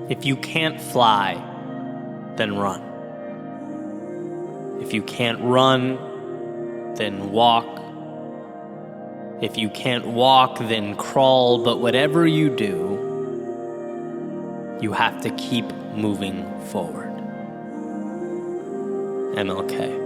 If you can't fly, then run. If you can't run, then walk. If you can't walk, then crawl. But whatever you do, you have to keep moving forward. MLK.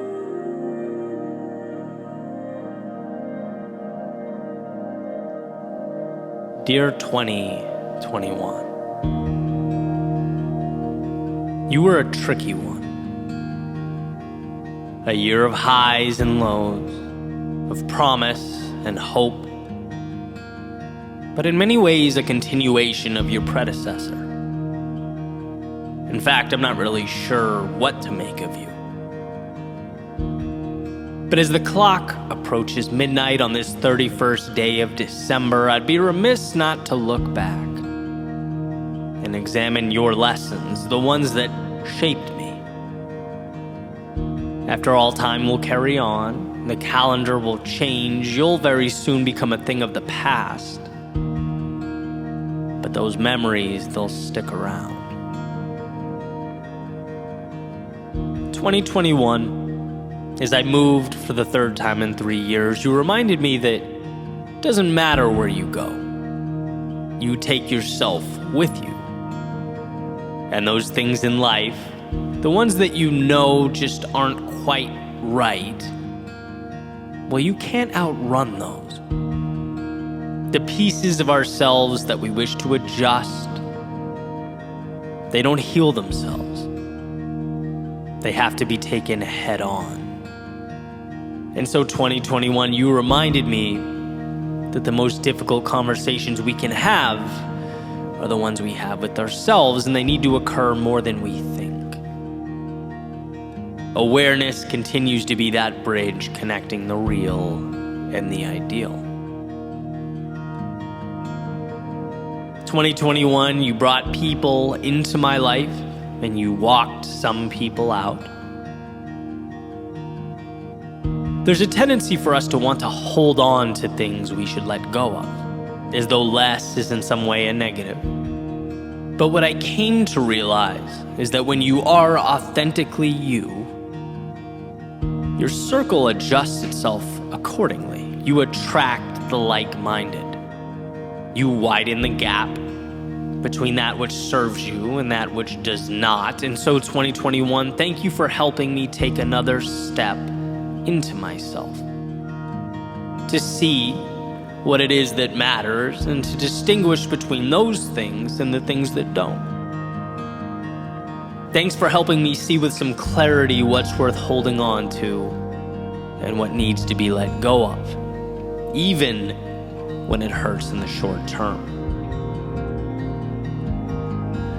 Dear 2021, you were a tricky one. A year of highs and lows, of promise and hope, but in many ways a continuation of your predecessor. In fact, I'm not really sure what to make of you. But as the clock approaches midnight on this 31st day of December, I'd be remiss not to look back and examine your lessons, the ones that shaped me. After all, time will carry on, the calendar will change, you'll very soon become a thing of the past. But those memories, they'll stick around. 2021, as I moved for the third time in 3 years, you reminded me that it doesn't matter where you go. You take yourself with you. And those things in life, the ones that you know just aren't quite right, well, you can't outrun those. The pieces of ourselves that we wish to adjust, they don't heal themselves. They have to be taken head on. And so 2021, you reminded me that the most difficult conversations we can have are the ones we have with ourselves, and they need to occur more than we think. Awareness continues to be that bridge connecting the real and the ideal. 2021, you brought people into my life, and you walked some people out. There's a tendency for us to want to hold on to things we should let go of, as though less is in some way a negative. But what I came to realize is that when you are authentically you, your circle adjusts itself accordingly. You attract the like-minded. You widen the gap between that which serves you and that which does not. And so 2021, thank you for helping me take another step into myself, to see what it is that matters and to distinguish between those things and the things that don't. Thanks for helping me see with some clarity what's worth holding on to and what needs to be let go of, even when it hurts in the short term.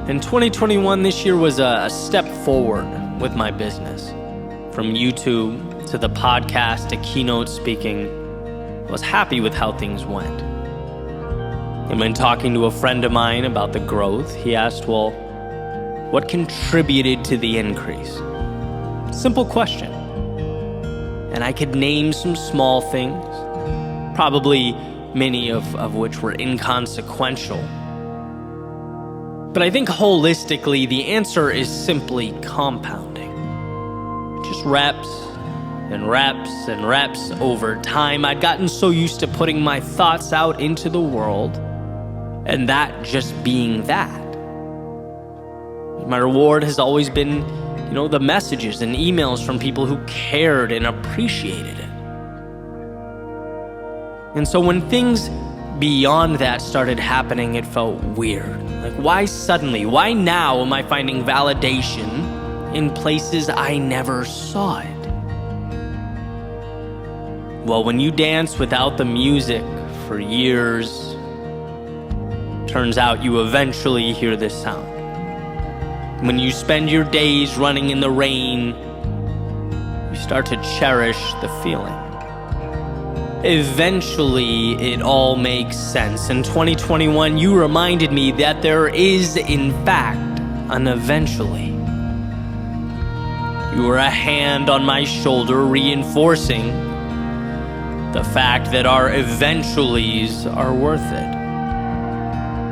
And 2021 this year was a step forward with my business. From YouTube to the podcast to keynote speaking, I was happy with how things went. And when talking to a friend of mine about the growth, he asked, well, what contributed to the increase? Simple question. And I could name some small things, probably many of which were inconsequential. But I think holistically, the answer is simply compounding. Just reps and reps and reps over time. I'd gotten so used to putting my thoughts out into the world and that just being that. My reward has always been, the messages and emails from people who cared and appreciated it. And so when things beyond that started happening, it felt weird. Like, why suddenly? Why now am I finding validation in places I never saw it? Well, when you dance without the music for years, turns out you eventually hear this sound. When you spend your days running in the rain, you start to cherish the feeling. Eventually, it all makes sense. In 2021, you reminded me that there is, in fact, an eventually. You were a hand on my shoulder reinforcing the fact that our eventuallys are worth it.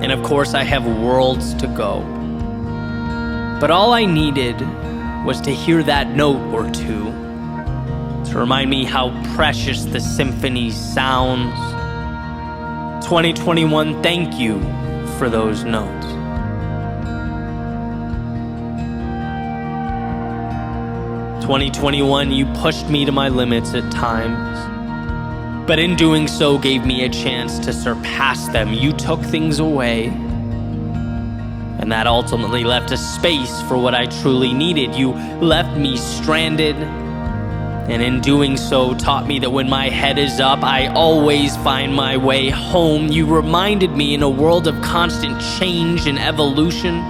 And of course, I have worlds to go. But all I needed was to hear that note or two to remind me how precious the symphony sounds. 2021, thank you for those notes. "2021, you pushed me to my limits at times, but in doing so gave me a chance to surpass them. You took things away, and that ultimately left a space for what I truly needed. You left me stranded, and in doing so taught me that when my head is up, I always find my way home. You reminded me in a world of constant change and evolution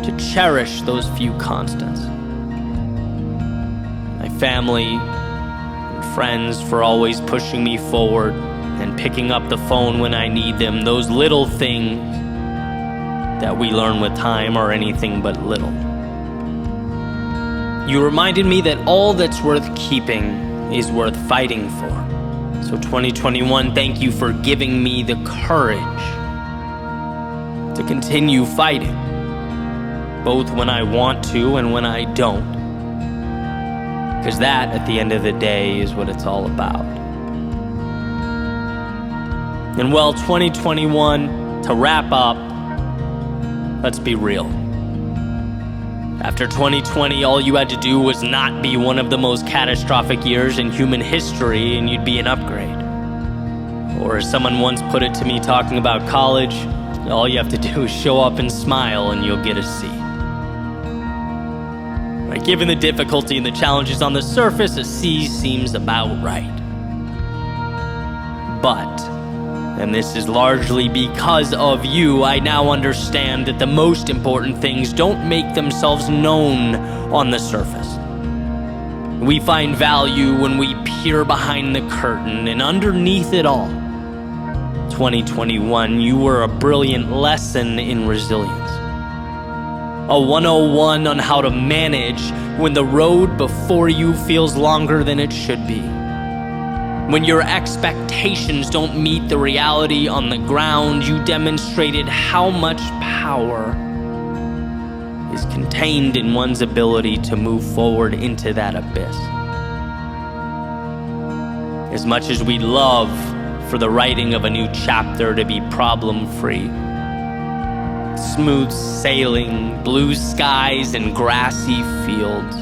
to cherish those few constants. My family and friends for always pushing me forward and picking up the phone when I need them. Those little things that we learn with time are anything but little. You reminded me that all that's worth keeping is worth fighting for. So 2021, thank you for giving me the courage to continue fighting, both when I want to and when I don't. Because that, at the end of the day, is what it's all about. And well, 2021, to wrap up, let's be real. After 2020, all you had to do was not be one of the most catastrophic years in human history and you'd be an upgrade. Or as someone once put it to me talking about college, all you have to do is show up and smile and you'll get a C. Right, given the difficulty and the challenges on the surface, a C seems about right. But, and this is largely because of you, I now understand that the most important things don't make themselves known on the surface. We find value when we peer behind the curtain, and underneath it all, 2021, you were a brilliant lesson in resilience. A 101 on how to manage when the road before you feels longer than it should be. When your expectations don't meet the reality on the ground, you demonstrated how much power is contained in one's ability to move forward into that abyss. As much as we love for the writing of a new chapter to be problem-free, smooth sailing, blue skies, and grassy fields,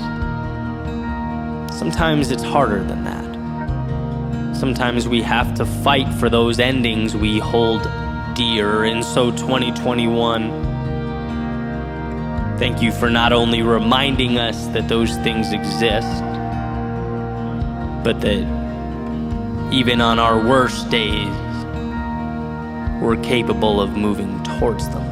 sometimes it's harder than that. Sometimes we have to fight for those endings we hold dear. And so 2021, thank you for not only reminding us that those things exist, but that even on our worst days, we're capable of moving towards them.